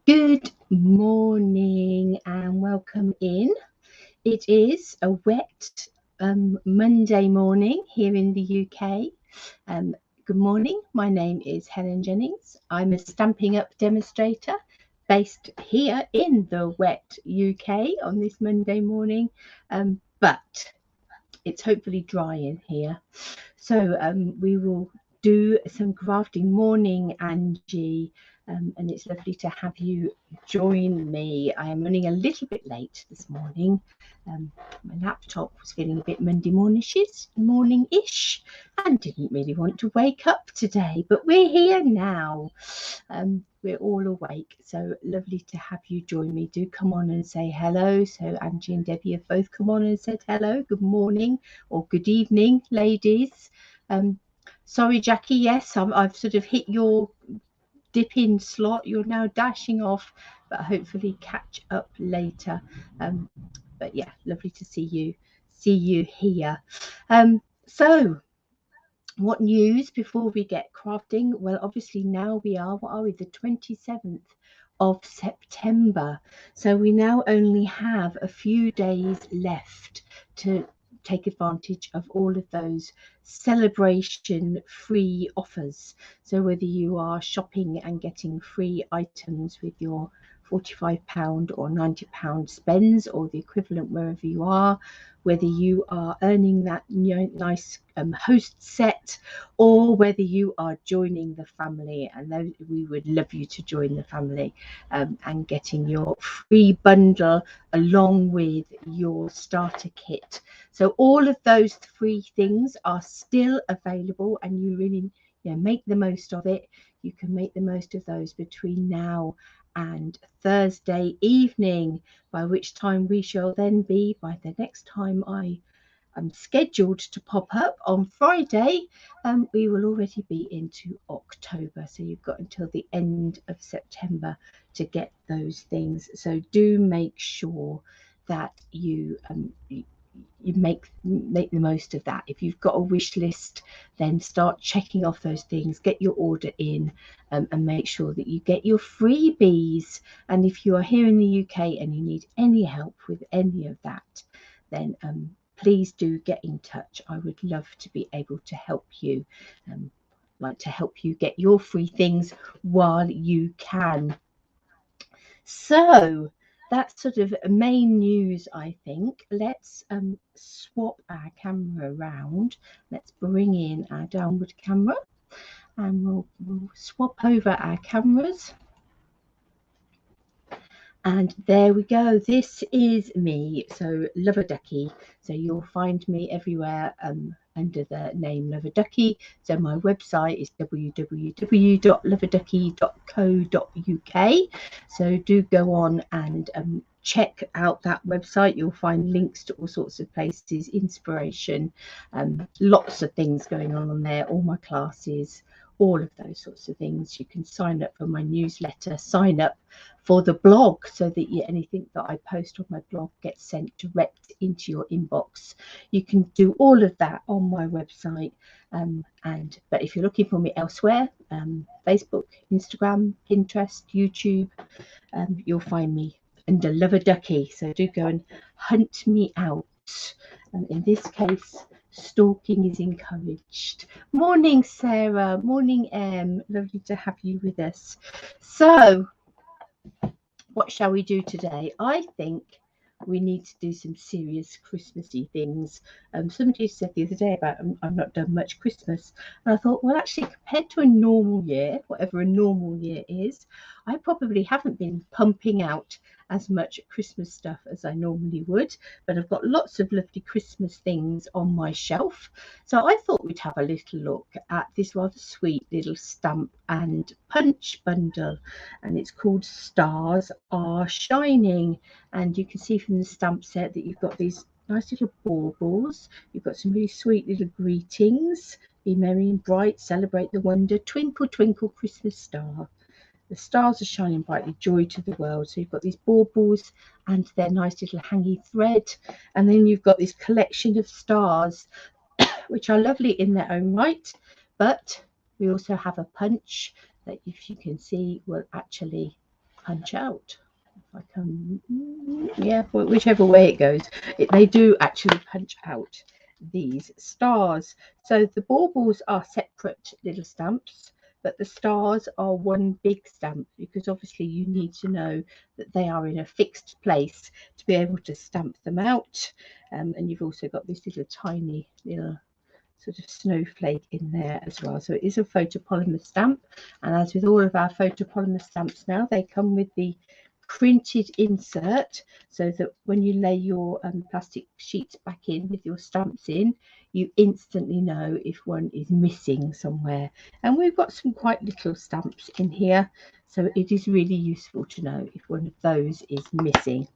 Good morning and welcome in. It is a wet Monday morning here in the UK. Good morning. My name is Helen Jennings. I'm a Stampin' Up demonstrator based here in the wet UK on this Monday morning, but it's hopefully dry in here. So we will do some crafting. Morning, Angie, and it's lovely to have you join me. I am running a little bit late this morning. My laptop was feeling a bit Monday morning-ish and didn't really want to wake up today, but we're here now. We're all awake, so lovely to have you join me. Do come on and say hello. So Angie and Debbie have both come on and said hello. Good morning or good evening, ladies. Sorry, Jackie. Yes, I've sort of hit your dip in slot. You're now dashing off, but hopefully catch up later. But yeah, lovely to see you here. So what news before we get crafting? Well, obviously now what are we, the 27th of September. So we now only have a few days left to take advantage of all of those celebration free offers. So whether you are shopping and getting free items with your £45 or £90 spends or the equivalent wherever you are, whether you are earning that nice host set or whether you are joining the family, and we would love you to join the family and getting your free bundle along with your starter kit. So all of those free things are still available, and you really make the most of it. You can make the most of those between now and Thursday evening, by which time we shall then be, by the next time I am scheduled to pop up on Friday, we will already be into October. So you've got until the end of September to get those things. So do make sure that you make the most of that. If you've got a wish list, then start checking off those things, get your order in, and make sure that you get your freebies. And if you are here in the UK and you need any help with any of that, then please do get in touch. I would love to be able to help you, like to help you get your free things while you can. So that's sort of main news, I think. Let's swap our camera around. Let's bring in our downward camera and we'll swap over our cameras. And there we go. This is me. So Love-a-Duckie. So you'll find me everywhere under the name Love-a-Duckie. So my website is www.loveaduckie.co.uk. So do go on and check out that website. You'll find links to all sorts of places, inspiration, lots of things going on there, all my classes, all of those sorts of things. You can sign up for my newsletter, sign up for the blog so that anything that I post on my blog gets sent direct into your inbox. You can do all of that on my website. But if you're looking for me elsewhere, Facebook, Instagram, Pinterest, YouTube, you'll find me under Love-a-Duckie. So do go and hunt me out. In this case, stalking is encouraged. Morning, Sarah. Morning, Em. Lovely to have you with us. So what shall we do today? I think we need to do some serious Christmassy things. Somebody said the other day about I've not done much Christmas, and I thought, well, actually, compared to a normal year, whatever a normal year is, I probably haven't been pumping out as much Christmas stuff as I normally would, but I've got lots of lovely Christmas things on my shelf. So I thought we'd have a little look at this rather sweet little stamp and punch bundle, and it's called Stars Are Shining. And you can see from the stamp set that you've got these nice little baubles. You've got some really sweet little greetings. Be merry and bright, celebrate the wonder, twinkle, twinkle, Christmas star. The stars are shining brightly, joy to the world. So you've got these baubles and their nice little hangy thread. And then you've got this collection of stars, which are lovely in their own right. But we also have a punch that, if you can see, will actually punch out. If I can, yeah, whichever way it goes, they do actually punch out these stars. So the baubles are separate little stamps, but the stars are one big stamp, because obviously you need to know that they are in a fixed place to be able to stamp them out. And you've also got this little tiny little sort of snowflake in there as well. So it is a photopolymer stamp, and as with all of our photopolymer stamps now, they come with the printed insert, so that when you lay your plastic sheets back in with your stamps in, you instantly know if one is missing somewhere. And we've got some quite little stamps in here, so it is really useful to know if one of those is missing.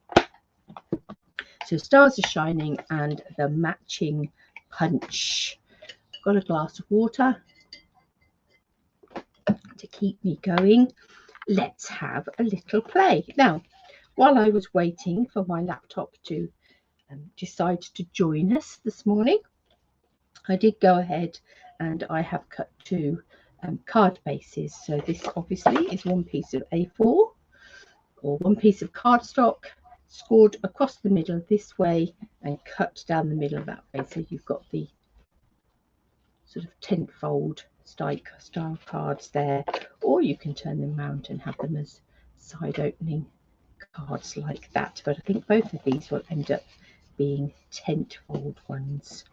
So stars are shining and the matching punch. Got a glass of water to keep me going. Let's have a little play. Now, while I was waiting for my laptop to decide to join us this morning, I did go ahead and I have cut 2 card bases. So this obviously is one piece of A4 or one piece of cardstock, scored across the middle this way and cut down the middle that way. So you've got the sort of tenfold style cards there, or you can turn them around and have them as side opening cards like that. But I think both of these will end up being tenfold ones.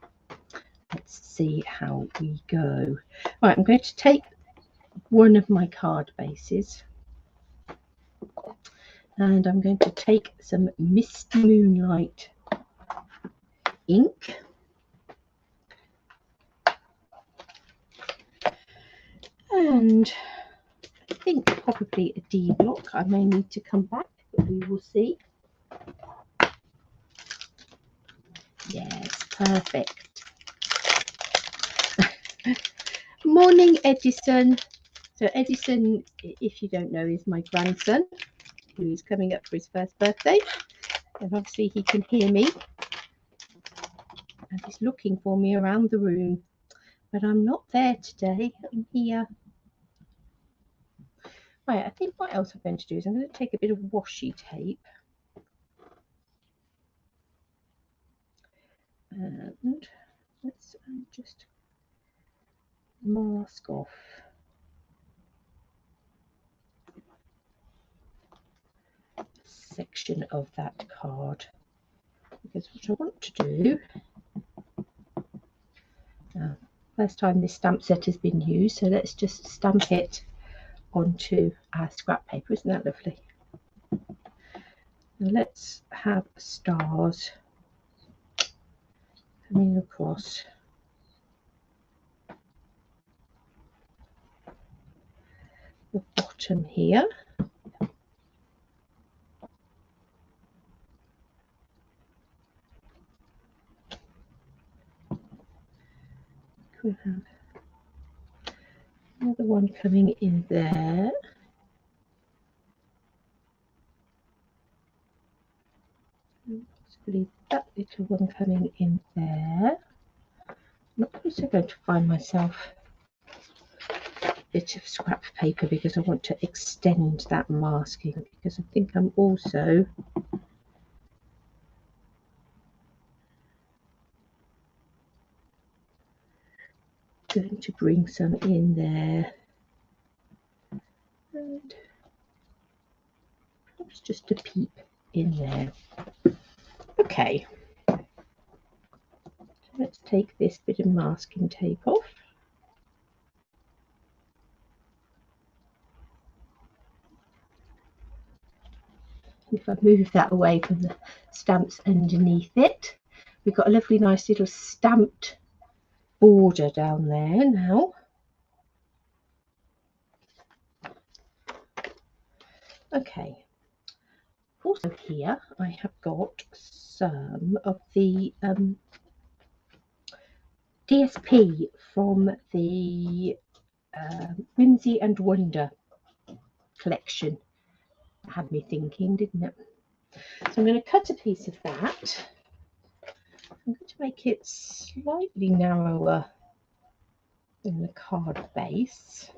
Let's see how we go. Right, I'm going to take one of my card bases and I'm going to take some Misty Moonlight ink, and I think probably a D block. I may need to come back, but we will see. Yes, perfect. Morning, Edison. So Edison, if you don't know, is my grandson, who is coming up for his first birthday, and obviously he can hear me and he's looking for me around the room, but I'm not there today. I'm here. Right, I think what else I'm going to do is I'm going to take a bit of washi tape and let's just mask off a section of that card, because what I want to do, first time this stamp set has been used, so let's just stamp it onto our scrap paper. Isn't that lovely? Now let's have stars coming across the bottom here. We'll have another one coming in there. Possibly that little one coming in there. I'm also going to find myself a bit of scrap paper because I want to extend that masking, because I think I'm also going to bring some in there, and perhaps just a peep in there. Okay, so let's take this bit of masking tape off. If I move that away from the stamps underneath it, we've got a lovely nice little stamped border down there now. Okay, also here I have got some of the DSP from the Whimsy and Wonder collection. It had me thinking, didn't it? So I'm going to cut a piece of that. I'm going to make it slightly narrower than the card base.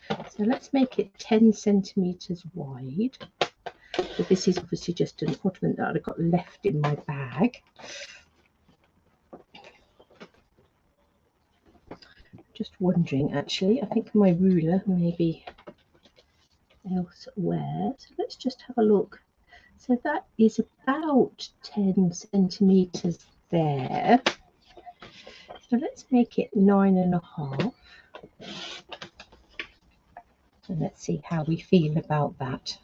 So let's make it 10 centimeters wide. So this is obviously just an ornament that I got left in my bag. Just wondering, actually, I think my ruler may be elsewhere. So let's just have a look. So that is about 10 centimeters there. So let's make it 9.5. And let's see how we feel about that.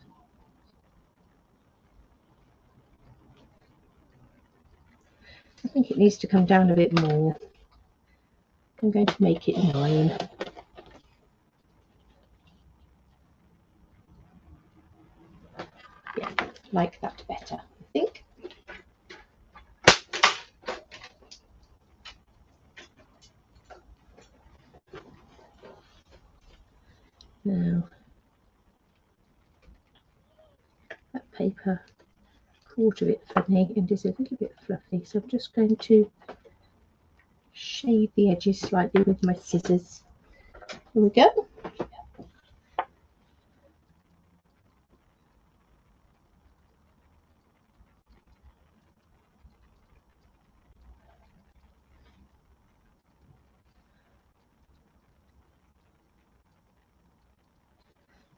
I think it needs to come down a bit more. I'm going to make it 9. Yeah, like that better, I think. Now, that paper caught a bit funny and is a little bit fluffy, so I'm just going to shave the edges slightly with my scissors. Here we go.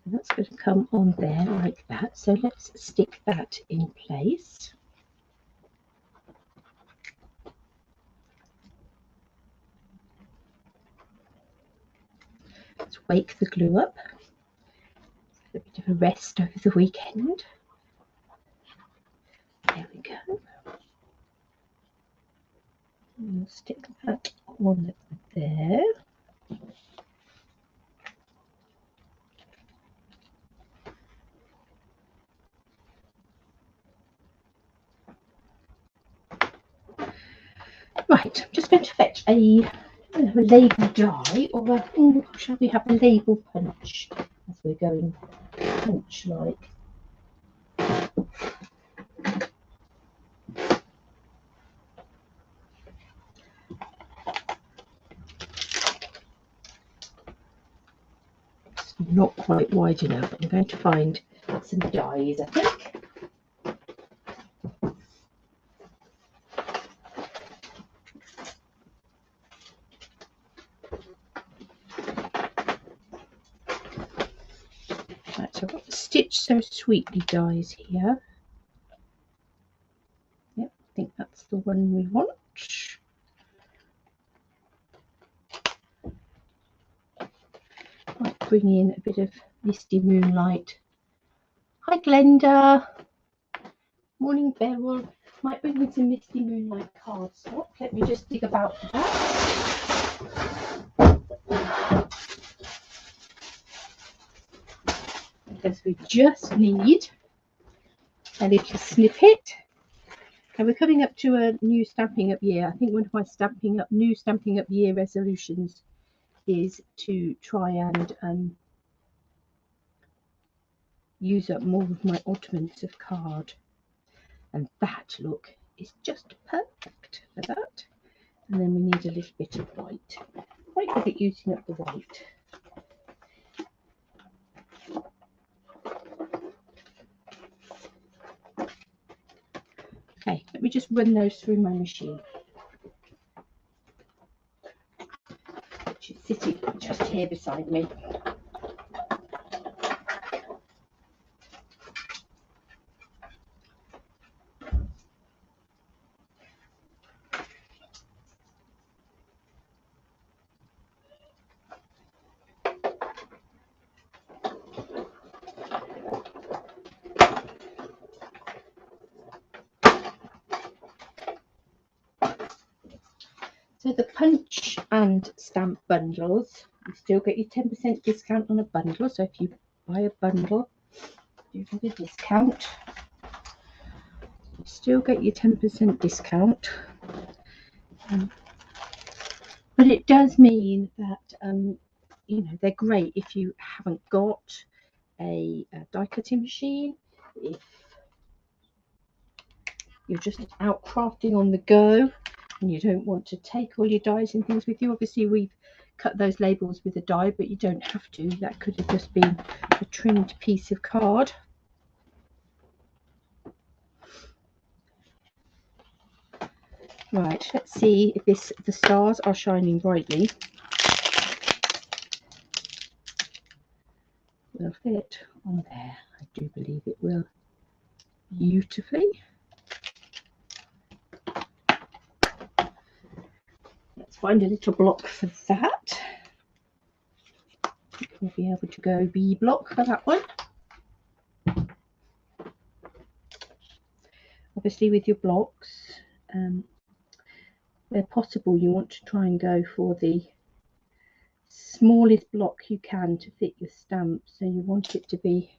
And that's going to come on there like that. So let's stick that in place. Let's wake the glue up. A bit of a rest over the weekend. There we go. And we'll stick that on there. Right, I'm just going to fetch a label die, or shall we have a label punch as we're going punch like. It's not quite wide enough. I'm going to find some dies, I think. Right, so I've got the Stitch So Sweetly dies here. Yep, I think that's the one we want. Might bring in a bit of Misty Moonlight. Hi Glenda. Morning Beryl. Might bring in some Misty Moonlight cardstock. Let me just dig about for that. Because we just need a little snippet. And we're coming up to a new Stampin' Up year. I think one of my new Stampin' Up year resolutions is to try and use up more of my oddments of card. And that look is just perfect for that. And then we need a little bit of white. Quite good at using up the white. Okay, let me just run those through my machine, which is sitting just here beside me. So the punch and stamp bundles, you still get your 10% discount on a bundle. So if you buy a bundle, you get a discount. You still get your 10% discount. But it does mean that you know, they're great if you haven't got a die cutting machine, if you're just out crafting on the go and you don't want to take all your dies and things with you. Obviously we've cut those labels with a die, but you don't have to. That could have just been a trimmed piece of card. Right, let's see if the stars are shining brightly. Will fit on there. I do believe it will beautifully. Let's find a little block for that. We'll be able to go B block for that one. Obviously with your blocks, where possible you want to try and go for the smallest block you can to fit your stamp. So you want it to be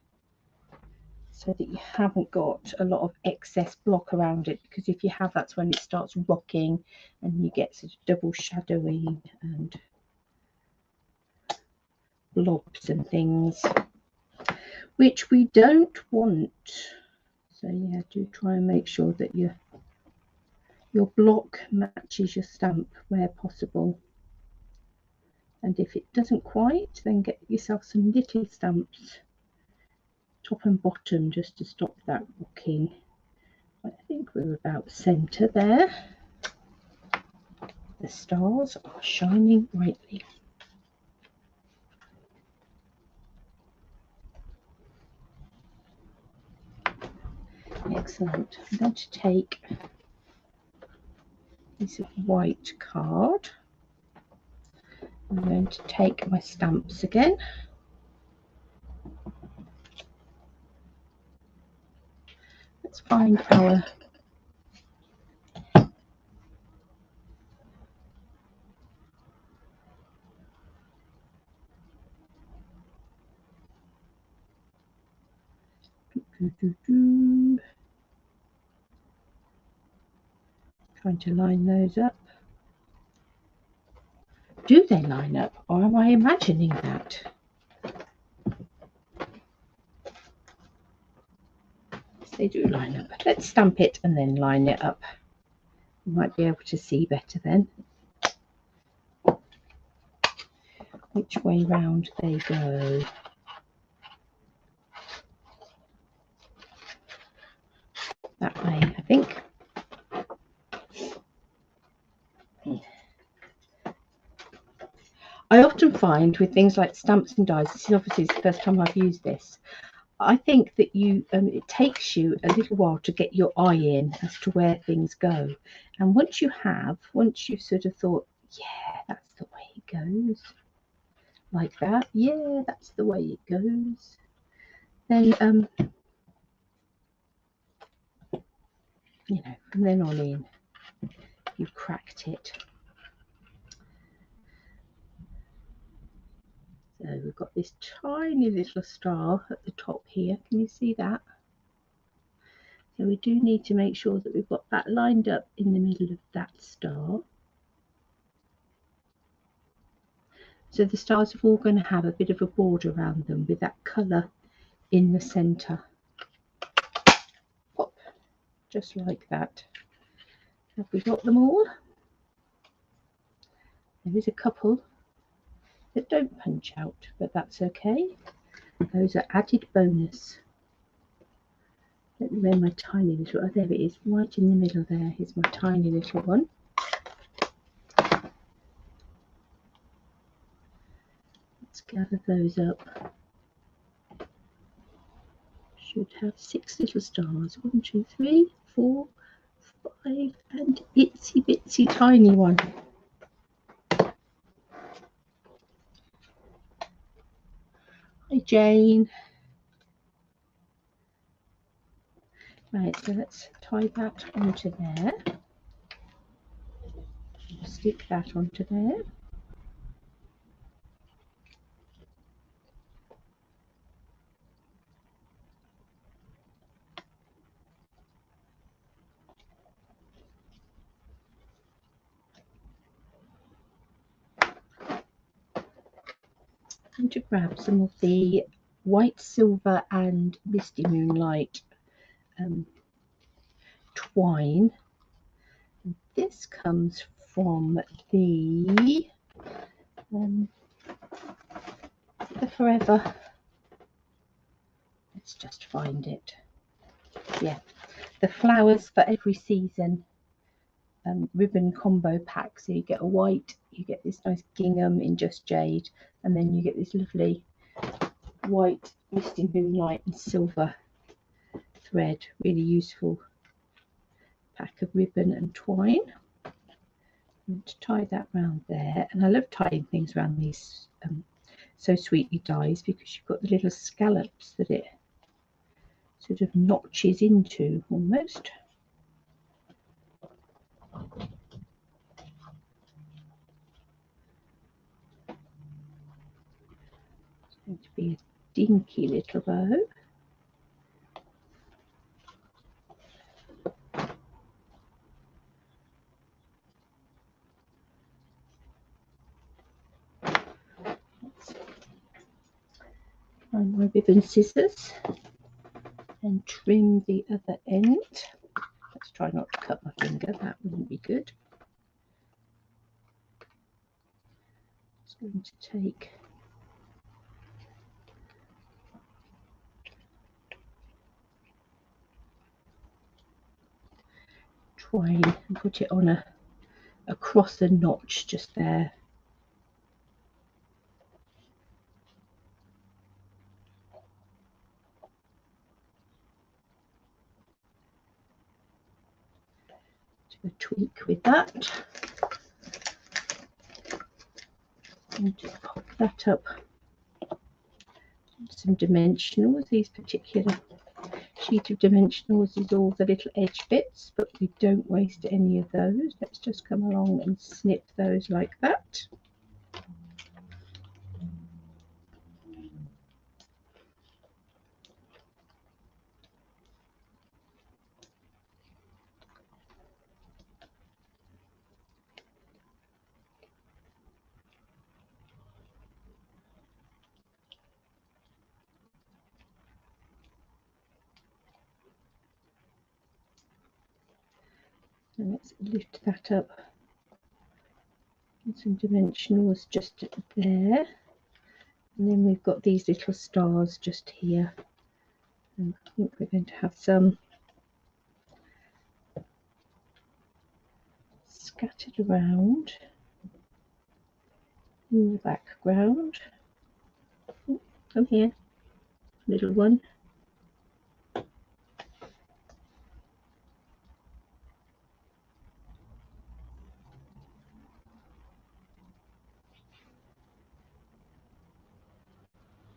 so that you haven't got a lot of excess block around it, because if you have, that's when it starts rocking and you get sort of double shadowing and blobs and things, which we don't want. So yeah, do try and make sure that your block matches your stamp where possible. And if it doesn't quite, then get yourself some little stamps, top and bottom, just to stop that rocking. I think we're about centre there. The stars are shining brightly. Excellent. I'm going to take a piece of white card. I'm going to take my stamps again. Let's find our trying to line those up. Do they line up, or am I imagining that? Yes, they do line up. Let's stamp it and then line it up. You might be able to see better then which way round they go. That way, I think. I often find with things like stamps and dies, this is obviously the first time I've used this, I think that it takes you a little while to get your eye in as to where things go. And once you've sort of thought, yeah, that's the way it goes, like that, yeah, that's the way it goes, then, you know, from then on in, you've cracked it. So we've got this tiny little star at the top here. Can you see that? So we do need to make sure that we've got that lined up in the middle of that star. So the stars are all going to have a bit of a border around them with that colour in the centre. Pop, just like that. Have we got them all? There is a couple that don't punch out, but that's okay. Those are added bonus. Let me wear my tiny little, oh there it is, right in the middle there is my tiny little one. Let's gather those up. Should have 6 little stars. 1, 2, 3, 4, 5, and itsy bitsy tiny one. Hi Jane. Right, so let's tie that onto there. Stick that onto there. And to grab some of the white, silver and misty moonlight twine. This comes from the Forever. Let's just find it. Yeah, the Flowers for Every Season ribbon combo pack. So you get a white, you get this nice gingham in just jade, and then you get this lovely white misty moonlight and silver thread. Really useful pack of ribbon and twine. And to tie that round there, and I love tying things around these So Sweetly dies because you've got the little scallops that it sort of notches into almost. It's going to be a dinky little bow. Find my ribbon scissors and trim the other end. Let's try not to cut my finger, that wouldn't be good. It's going to take twine and put it on across the notch just there. Do a tweak with that and just pop that up. Some dimensionals. These particular sheet of dimensionals is all the little edge bits, but we don't waste any of those. Let's just come along and snip those like that. And let's lift that up. And some dimensionals just there. And then we've got these little stars just here. And I think we're going to have some scattered around in the background. Oh, come here, little one.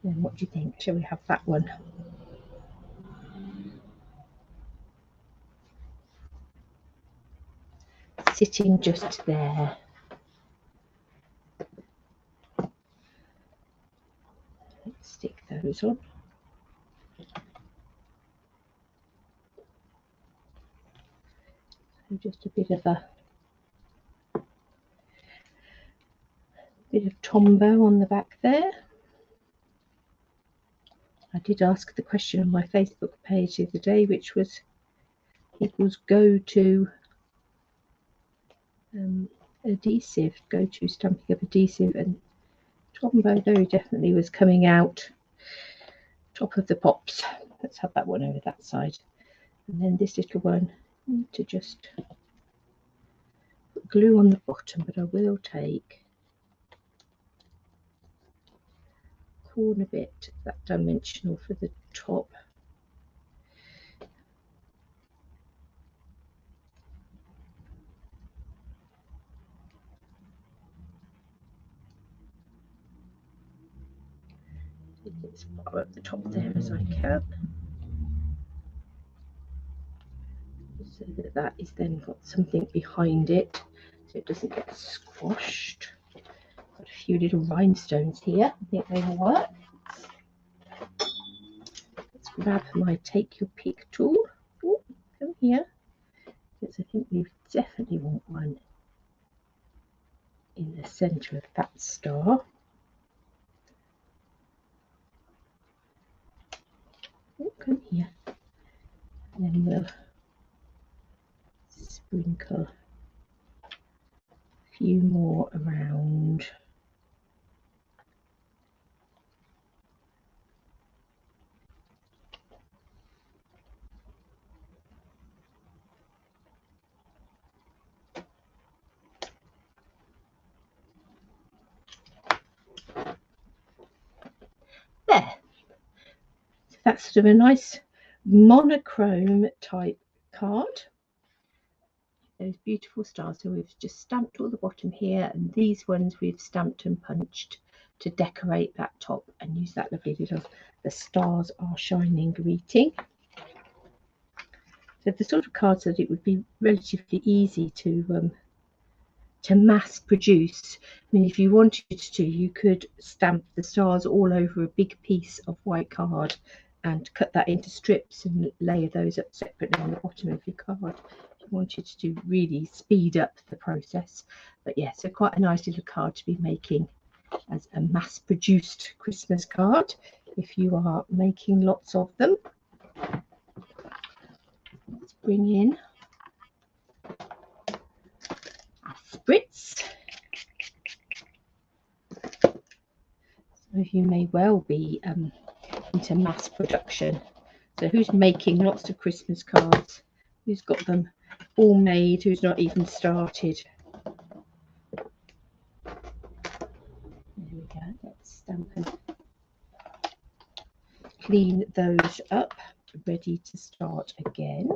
Then what do you think? Shall we have that one? Sitting just there. Let's stick those on. So just a bit of tombow on the back there. I did ask the question on my Facebook page the other day, which was people's go-to adhesive, go-to Stampin' Up adhesive, and tombow very definitely was coming out top of the pops. Let's have that one over that side, and then this little one, I need to just put glue on the bottom, but I will take corner bit, that dimensional for the top. As far up the top there as I can, so that that is then got something behind it, so it doesn't get squashed. Got a few little rhinestones here. I think they will work. Let's grab my take your pick tool. Oh, come here, because I think we definitely want one in the centre of that star. Oh, come here. And then we'll sprinkle a few more around. that's sort of a nice monochrome type card. Those beautiful stars. So we've just stamped all the bottom here, and these ones we've stamped and punched to decorate that top and use that lovely little "the stars are shining" greeting. So the sort of cards that it would be relatively easy to mass produce. I mean, if you wanted to, you could stamp the stars all over a big piece of white card and cut that into strips and layer those up separately on the bottom of your card if you wanted to really speed up the process. But yeah, so quite a nice little card to be making as a mass produced Christmas card if you are making lots of them. Let's bring in our spritz. Some of you may well be into mass production. So who's making lots of Christmas cards? Who's got them all made? Who's not even started? There we go. Let's stamp and clean those up, ready to start again.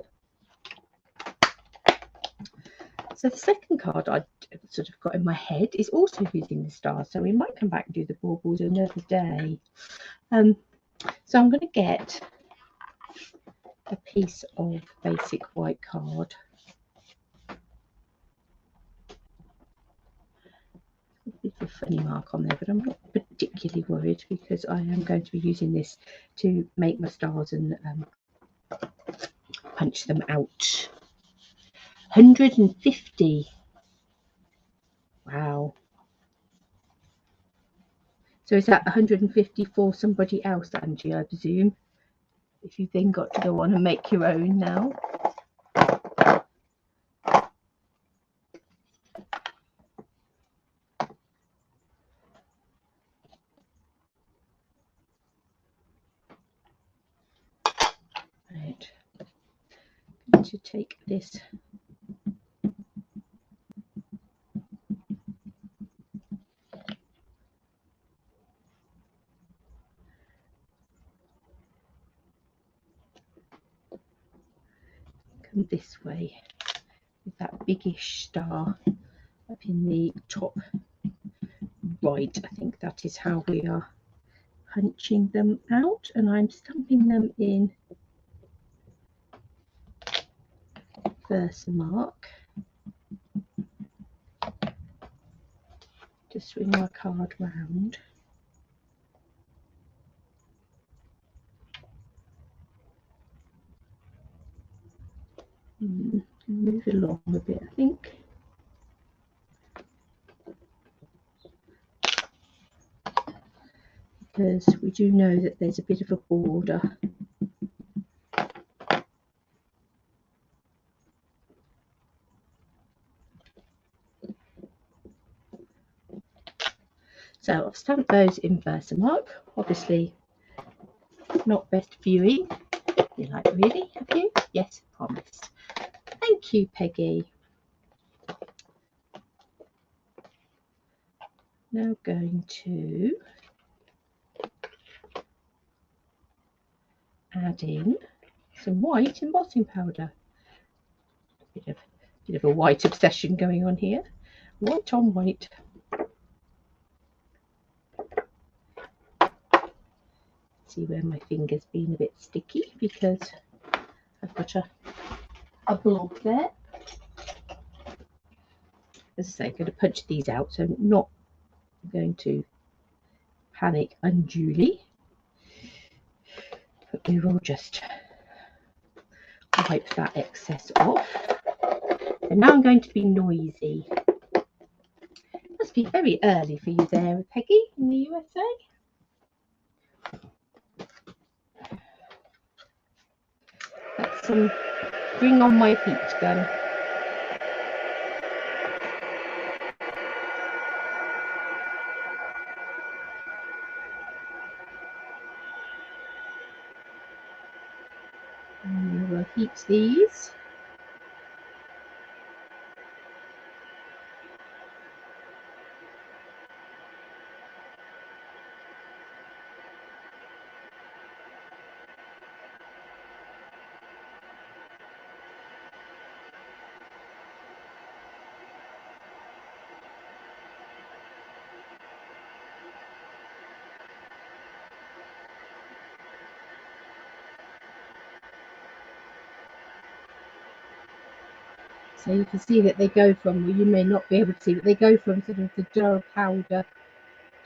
So the second card I sort of got in my head is also using the stars. So we might come back and do the baubles another day. So I'm going to get a piece of basic white card. It's a funny mark on there, but I'm not particularly worried because I am going to be using this to make my stars and punch them out. 150. Wow. So is that 150 for somebody else, Angie, I presume? If you then got to go on and make your own now. Right. I'm going to take this come this way with that biggish star up in the top right. I think that is how we are punching them out, and I'm stamping them in Versamark. Just swing my card round. Move along a bit, I think. Because we do know that there's a bit of a border. So I've stamped those in Versamark. Obviously not best viewing. You're like, really? Have you? Yes, promise. Thank you, Peggy. Now going to add in some white embossing powder. Bit of a white obsession going on here. White on white. See where my finger's been a bit sticky because I've got a blob there. As I say, I'm going to punch these out, so I'm not going to panic unduly. But we will just wipe that excess off. And now I'm going to be noisy. It must be very early for you there, Peggy, in the USA. That's some bring on my heat gun. And we'll heat these. So you can see that they go from, well, you may not be able to see, but they go from sort of the dull powder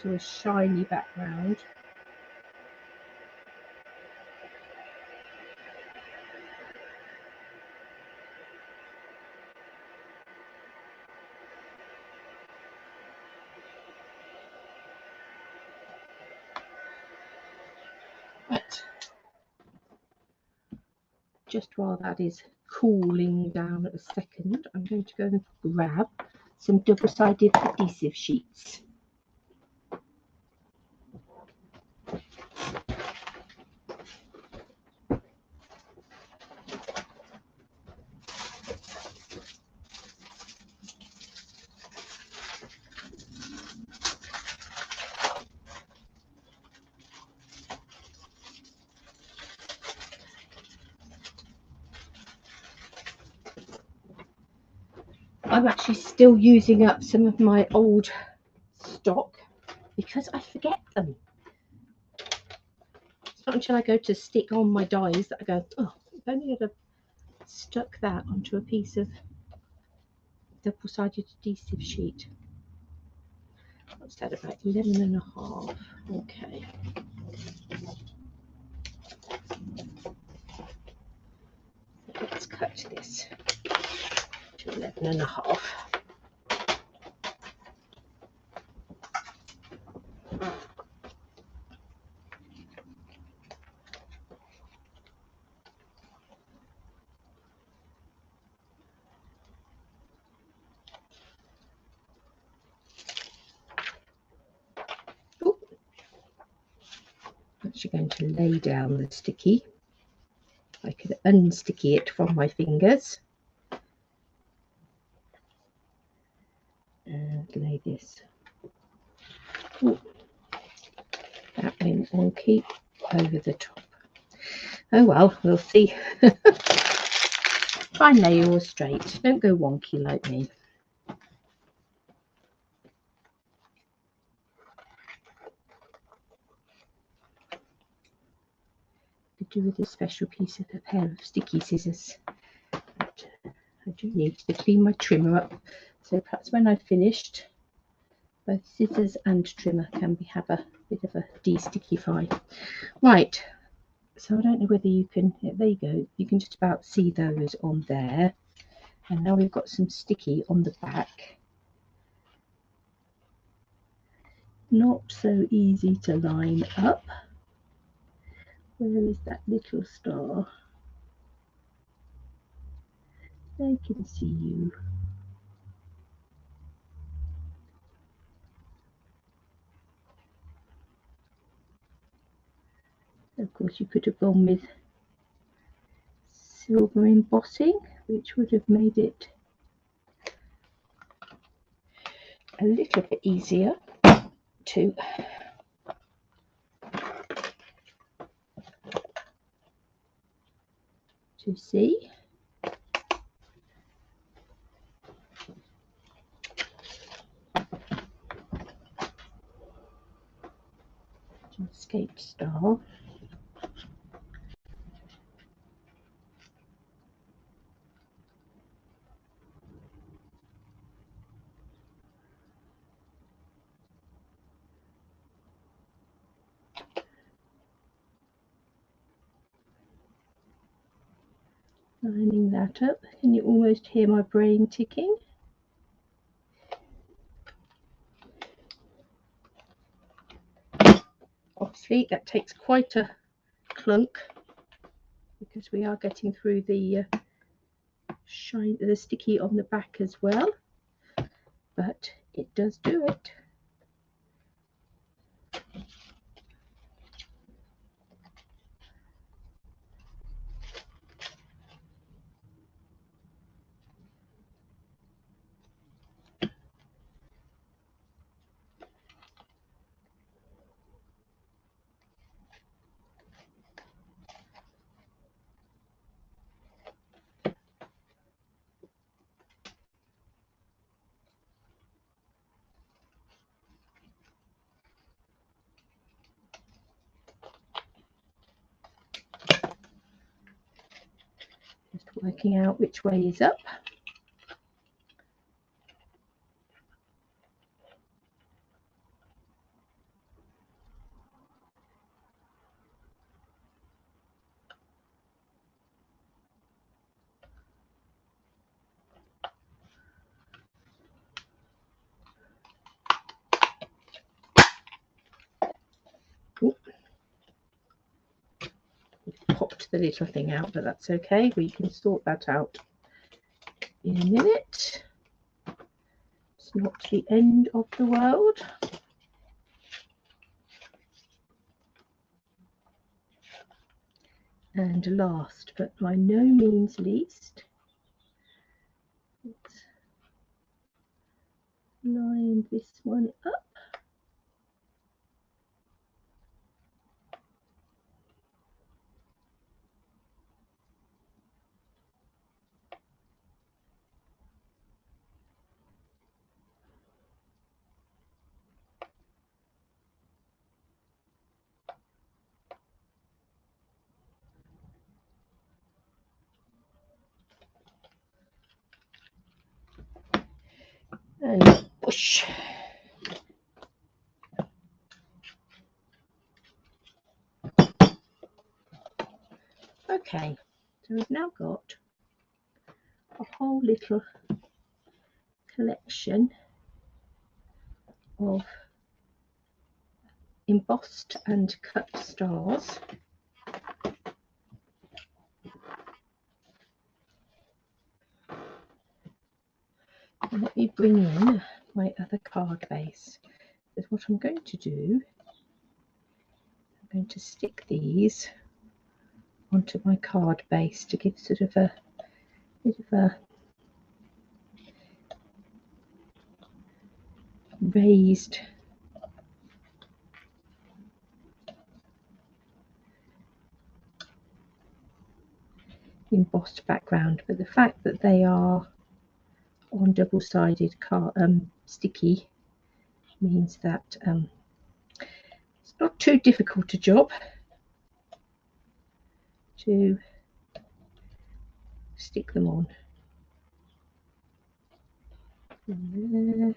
to a shiny background. But just while that is cooling down a second, I'm going to go and grab some double-sided adhesive sheets. I'm actually still using up some of my old stock because I forget them. It's not until I go to stick on my dies that I go, oh, if only I'd have stuck that onto a piece of double-sided adhesive sheet. What's that, about 11.5? Okay. Let's cut this to 11.5. I'm actually going to lay down the sticky. I could unsticky it from my fingers and lay this. Ooh, that went wonky over the top. Oh well, we'll see. Try and lay yours straight. Don't go wonky like me. Could do with a special piece of a pair of sticky scissors. But I do need to clean my trimmer up, so perhaps when I've finished, both scissors and trimmer can have a bit of a de-stickify. Right, so I don't know whether you can, there you go, you can just about see those on there. And now we've got some sticky on the back. Not so easy to line up. Where is that little star? I can see you. Of course, you could have gone with silver embossing, which would have made it a little bit easier to see. Escape star. Lining that up. Can you almost hear my brain ticking? Obviously, that takes quite a clunk because we are getting through the shine, the sticky on the back as well, but it does do it. Just working out which way is up. knocked the little thing out, but that's okay. We can sort that out in a minute. It's not the end of the world. And last but by no means least, let's line this one up. And push. Okay, so we've now got a whole little collection of embossed and cut stars. And let me bring in my other card base. Because what I'm going to do, I'm going to stick these onto my card base to give sort of a bit of a raised embossed background, but the fact that they are on double-sided sticky means that it's not too difficult a job to stick them on. One there,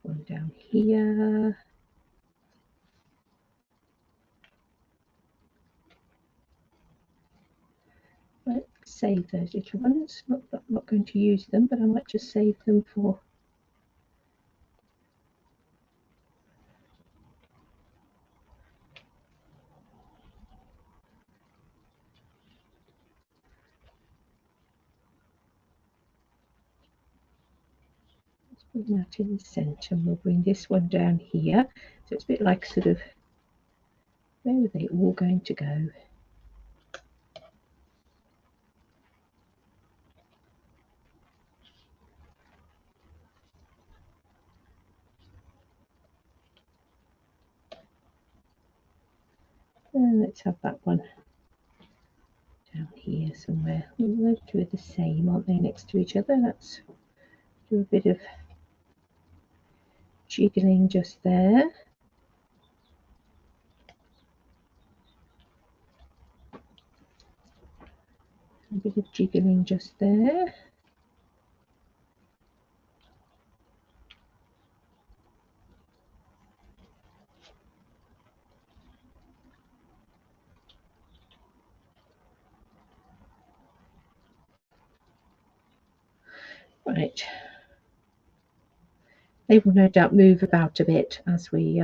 one down here. Right, save those little ones. I'm not going to use them, but I might just save them for put that in the centre, and we'll bring this one down here. So it's a bit like sort of, where are they all going to go? And let's have that one down here somewhere. Those two are the same, aren't they, next to each other? Let's do a bit of jiggling just there. A bit of jiggling just there. Right. They will no doubt move about a bit as we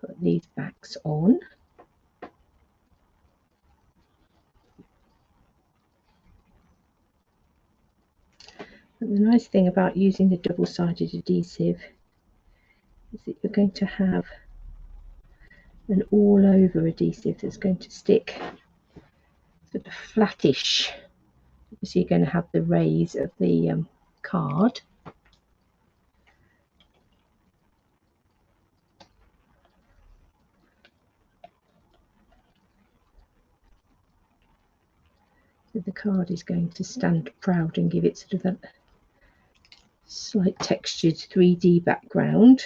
put these backs on. But the nice thing about using the double-sided adhesive is that you're going to have an all-over adhesive that's going to stick sort of flattish. So you're going to have the rays of the card. So the card is going to stand proud and give it sort of a slight textured 3D background.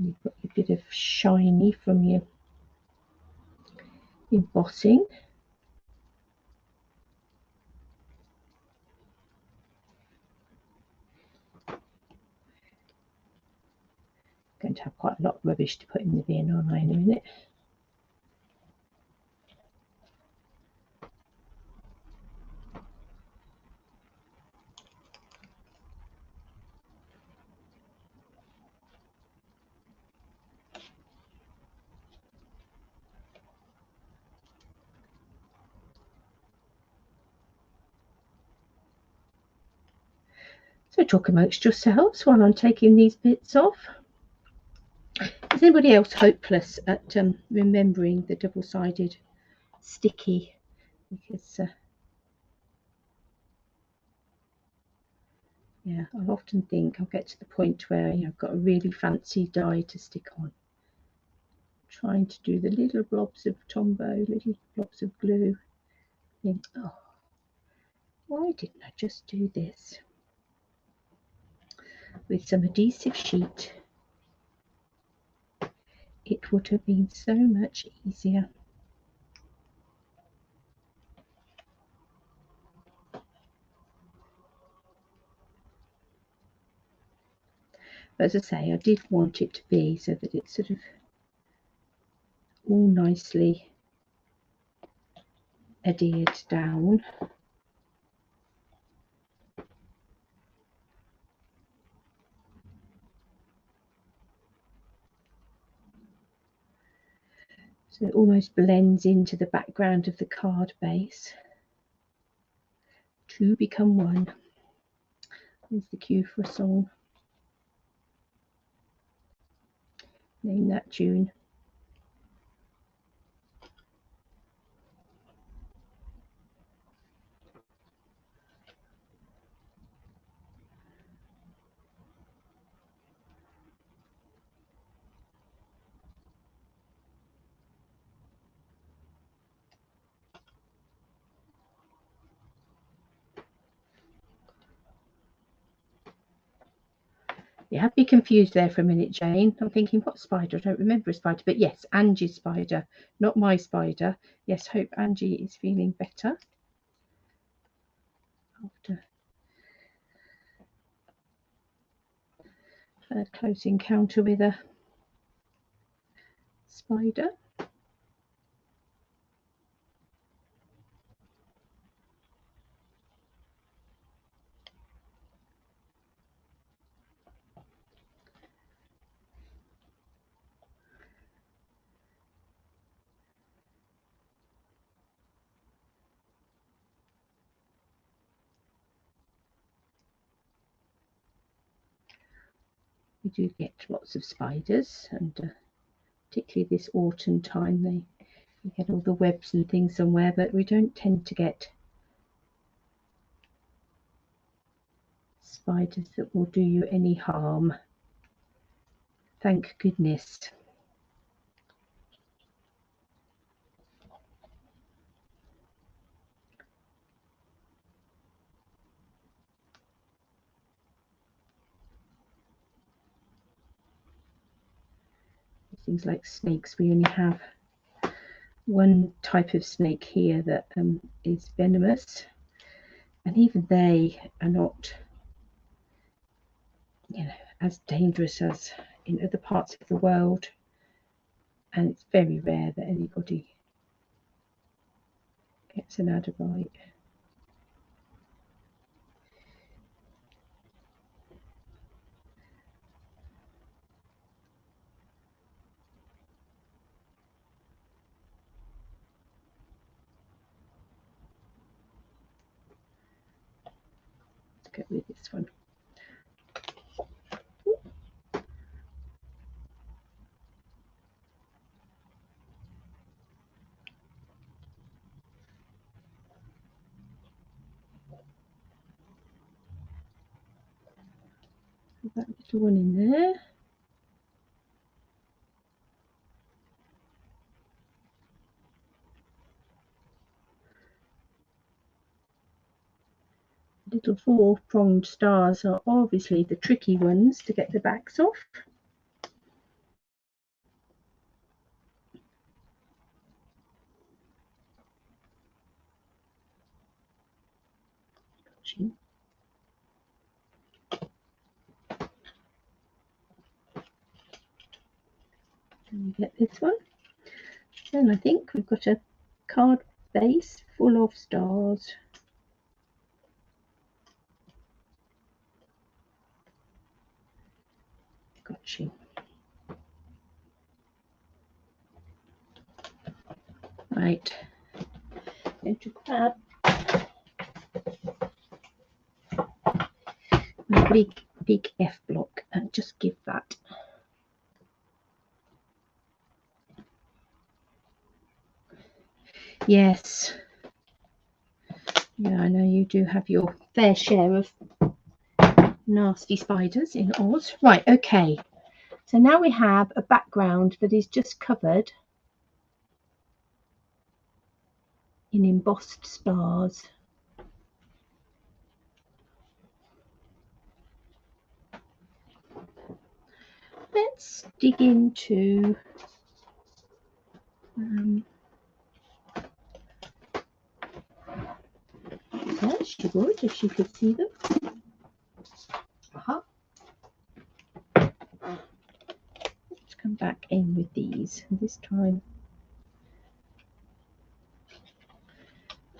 You've got your bit of shiny from your embossing. Going to have quite a lot of rubbish to put in the bin, aren't I, in a minute? So talk amongst yourselves while I'm taking these bits off. Is anybody else hopeless at remembering the double-sided sticky? Because yeah, I often think I'll get to the point where I've got a really fancy die to stick on. Trying to do the little blobs of Tombow, little blobs of glue. Think, oh, why didn't I just do this with some adhesive sheet? It would have been so much easier. But as I say, I did want it to be so that it's sort of all nicely adhered down. So it almost blends into the background of the card base. Two become one. There's the cue for a song. Name that tune. You have me confused there for a minute, Jane. I'm thinking, what spider? I don't remember a spider. But yes, Angie's spider, not my spider. Yes, hope Angie is feeling better after a close encounter with a spider. We do get lots of spiders, and particularly this autumn time, you get all the webs and things somewhere, but we don't tend to get spiders that will do you any harm. Thank goodness. Things like snakes, we only have one type of snake here that is venomous, and even they are not, as dangerous as in other parts of the world, and it's very rare that anybody gets an adder bite. Let's go with this one. Put that little one in there. Little four-pronged stars are obviously the tricky ones to get the backs off. And we get this one. Then I think we've got a card base full of stars. Gotcha. Right. Going to grab my big F block and just give that. Yes. Yeah, I know you do have your fair share of nasty spiders in Oz. Right, okay. So now we have a background that is just covered in embossed stars. Let's dig into yeah, she would if she could see them. Let's come back in with these. And this time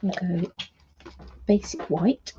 we'll go basic white.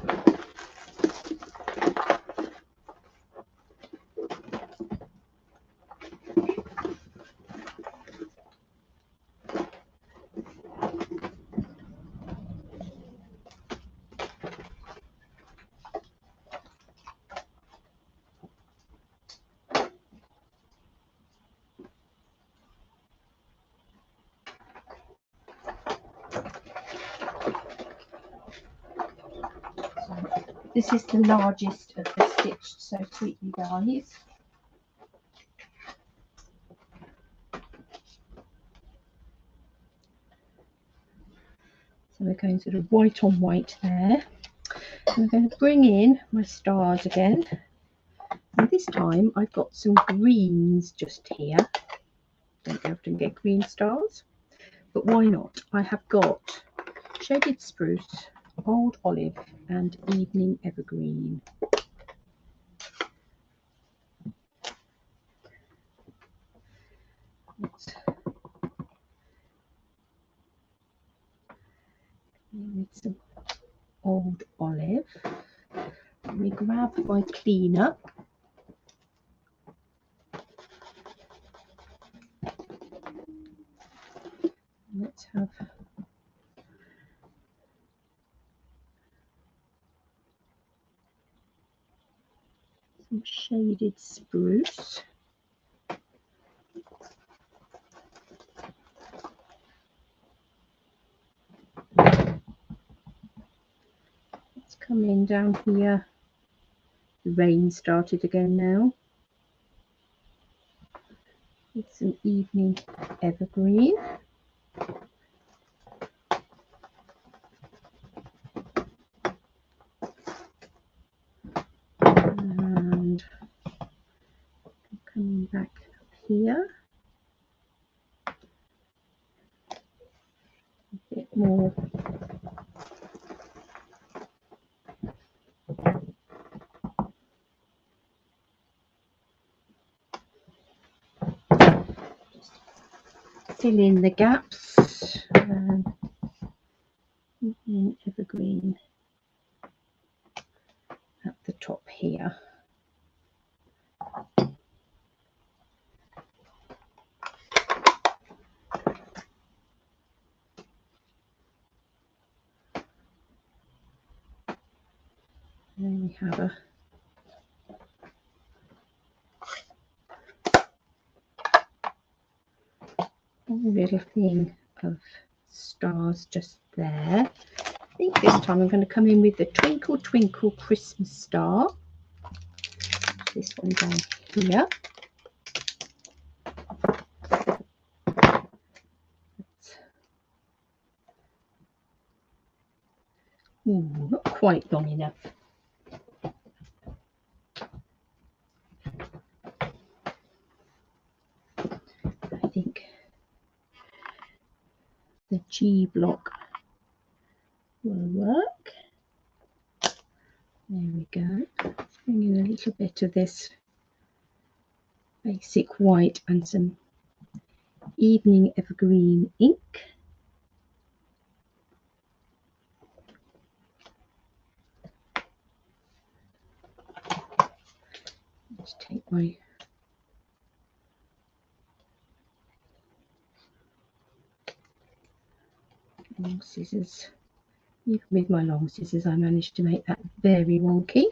This is the largest of the stitched So Sweetly dies. So we're going sort of white on white there. And I'm going to bring in my stars again. And this time I've got some greens just here. Don't often get green stars, but why not? I have got shaded spruce, old olive, and evening evergreen. With some old olive. Let me grab my cleaner. Let's have some shaded spruce. Let's come in down here. The rain started again now. With some evening evergreen. And coming back up here. A bit more fill in the gaps. Evergreen at the top here. And then we have a little thing of stars just there. I think this time I'm going to come in with the Twinkle Twinkle Christmas star. This one down here. Ooh, not quite long enough. I think the G block will work. There we go. Let's bring in a little bit of this basic white and some evening evergreen ink. Let's take my long scissors. Even with my long scissors I managed to make that very wonky.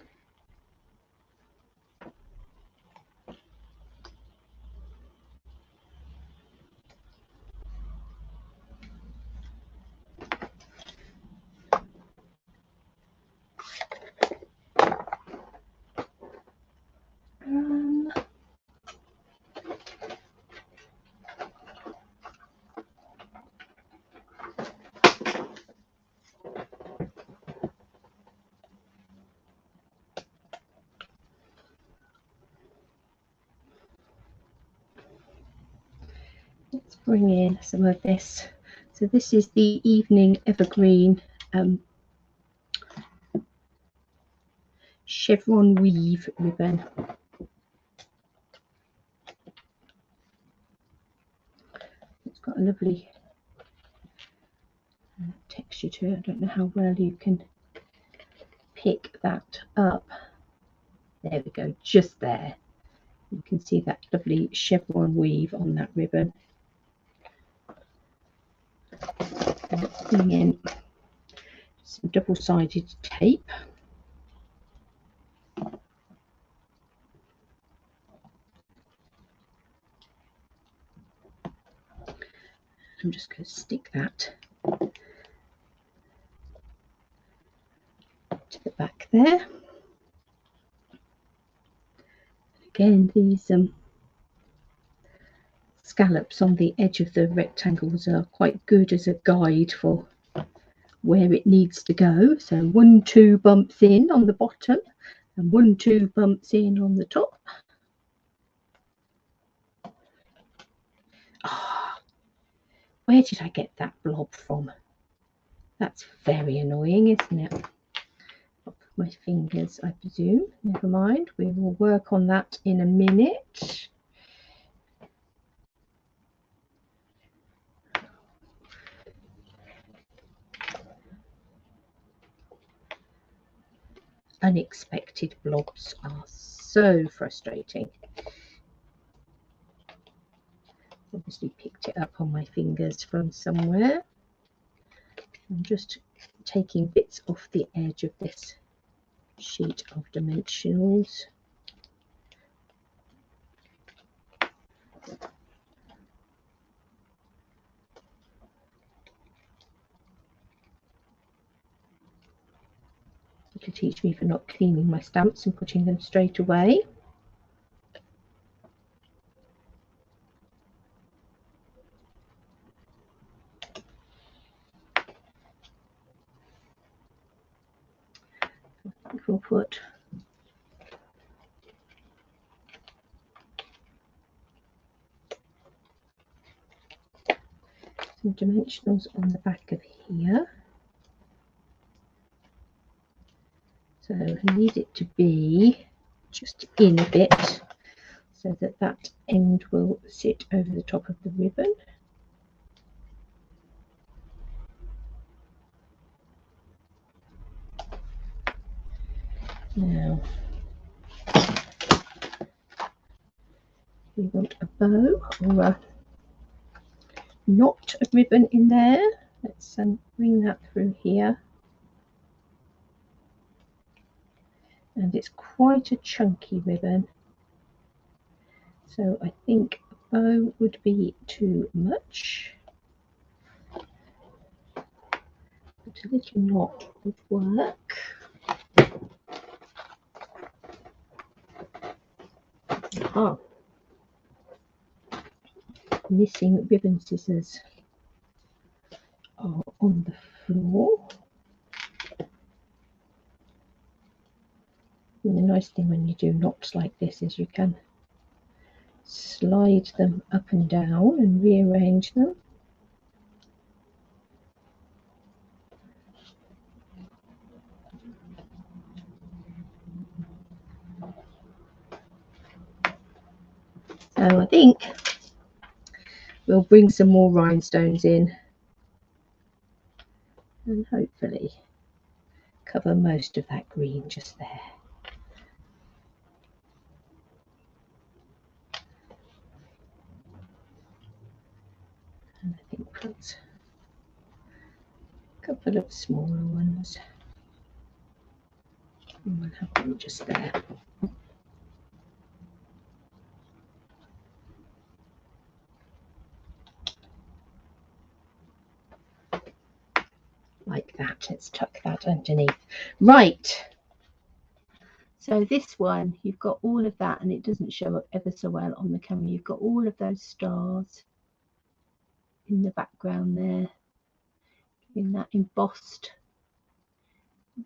bring in some of this. So this is the Evening Evergreen chevron weave ribbon. It's got a lovely texture to it. I don't know how well you can pick that up. There we go, just there. You can see that lovely chevron weave on that ribbon. Let's bring in some double-sided tape. I'm just going to stick that to the back there. Again, these scallops on the edge of the rectangles are quite good as a guide for where it needs to go. So 1, 2 bumps in on the bottom and 1, 2 bumps in on the top. Ah, where did I get that blob from? That's very annoying, isn't it? Off my fingers, I presume. Never mind, we will work on that in a minute. Unexpected blobs are so frustrating. Obviously picked it up on my fingers from somewhere. I'm just taking bits off the edge of this sheet of dimensionals. To teach me for not cleaning my stamps and putting them straight away. I think we'll put some dimensionals on the back of here. So I need it to be just in a bit so that that end will sit over the top of the ribbon. Now we want a bow or a knot of ribbon in there. Let's bring that through here. And it's quite a chunky ribbon, so I think a bow would be too much, but a little knot would work. Ah, missing ribbon scissors are on the floor. And the nice thing when you do knots like this is you can slide them up and down and rearrange them. So I think we'll bring some more rhinestones in and hopefully cover most of that green just there. And I think put a couple of smaller ones. And we'll have them just there. Like that. Let's tuck that underneath. Right. So this one, you've got all of that, and it doesn't show up ever so well on the camera. You've got all of those stars in the background there, in that embossed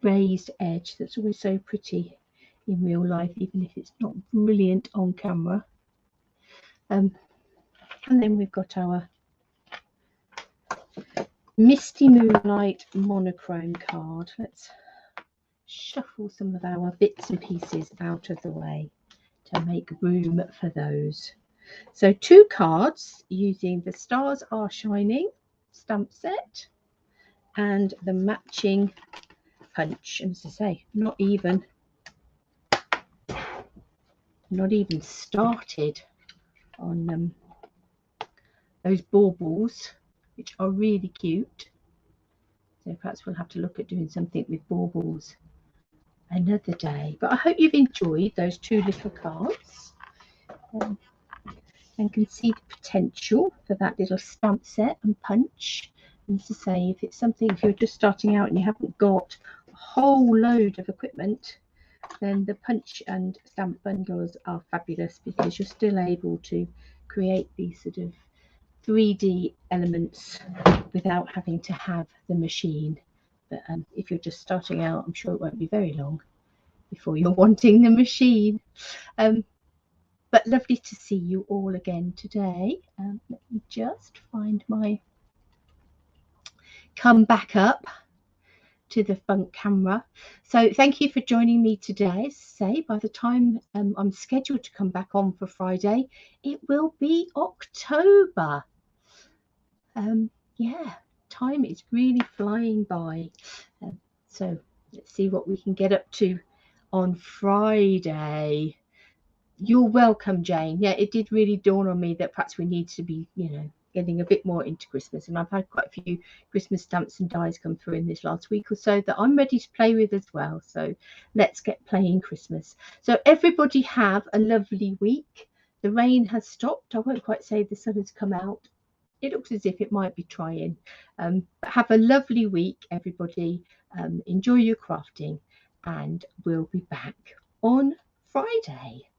raised edge that's always so pretty in real life, even if it's not brilliant on camera. And then we've got our Misty Moonlight monochrome card. Let's shuffle some of our bits and pieces out of the way to make room for those. So 2 cards using the Stars Are Shining stamp set and the matching punch. And as I say, not even started on those baubles, which are really cute. So perhaps we'll have to look at doing something with baubles another day. But I hope you've enjoyed those 2 little cards and can see the potential for that little stamp set and punch. And to say, if it's something, if you're just starting out and you haven't got a whole load of equipment, then the punch and stamp bundles are fabulous because you're still able to create these sort of 3D elements without having to have the machine. But if you're just starting out, I'm sure it won't be very long before you're wanting the machine. But lovely to see you all again today. Let me just find my come back up to the front camera. So thank you for joining me today. As I say, by the time I'm scheduled to come back on for Friday, it will be October. Yeah, time is really flying by. So let's see what we can get up to on Friday. You're welcome, Jane. Yeah, it did really dawn on me that perhaps we need to be, getting a bit more into Christmas. And I've had quite a few Christmas stamps and dies come through in this last week or so that I'm ready to play with as well. So let's get playing Christmas. So everybody have a lovely week. The rain has stopped. I won't quite say the sun has come out. It looks as if it might be trying. But have a lovely week, everybody. Enjoy your crafting, and we'll be back on Friday.